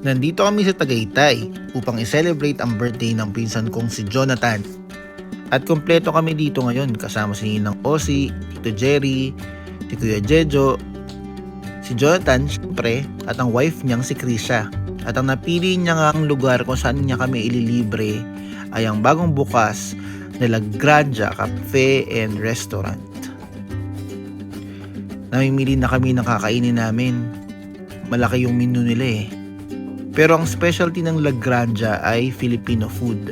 Nandito kami sa Tagaytay upang i-celebrate ang birthday ng pinsan kong si Jonathan. At kompleto kami dito ngayon kasama si Ninang Osi, Tito Jerry, si Kuya Jejo, si Jonathan syempre at ang wife niyang si Krisha. At ang napili niya nga ang lugar kung saan niya kami ililibre ay ang bagong bukas na La Granja Cafe and Restaurant. Namimili na kami ng kakainin namin. Malaki yung menu nila eh. Pero ang specialty ng La Granja ay Filipino food.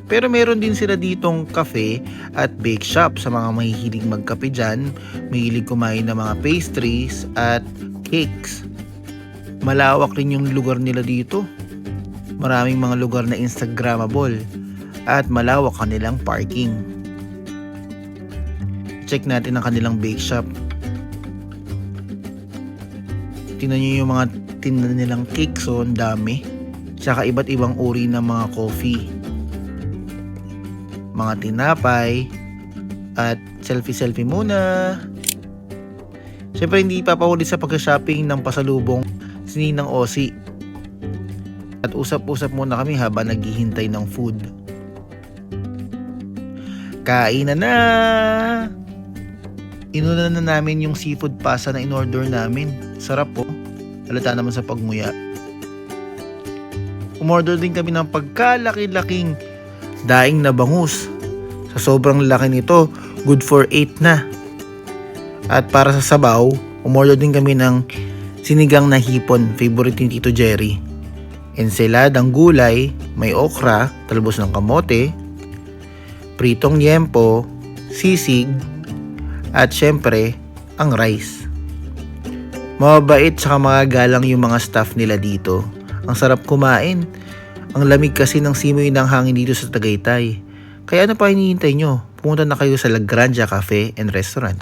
Pero meron din sila ditong cafe at bake shop sa mga mahihilig magkape dyan, mahilig kumain ng mga pastries at cakes. Malawak rin yung lugar nila dito. Maraming mga lugar na Instagrammable at malawak kanilang parking. Check natin ang kanilang bake shop. Tingnan nyo yung mga tinda nilang cake, so ang dami. Tsaka iba't ibang uri ng mga coffee, mga tinapay, at selfie muna. Siyempre hindi papahuli sa pag-shopping ng pasalubong si Ninang Osi. At usap-usap muna kami habang naghihintay ng food. Kainan na! Inuna na namin yung seafood pasta na in-order namin. Sarap po. Halata naman sa pagmuya. Umorder din kami ng pagkalaki-laking daing na bangus. Sa sobrang laki nito, good for 8 na. At para sa sabaw, umorder din kami ng sinigang na hipon, favorite ni Tito Jerry. Ensaladang gulay, may okra, talbos ng kamote, pritong yempo, sisig, at syempre, ang rice. Mababait saka magagalang yung mga staff nila dito. Ang sarap kumain. Ang lamig kasi ng simoy ng hangin dito sa Tagaytay. Kaya ano pa hinihintay nyo? Pumunta na kayo sa La Granja Cafe and Restaurant.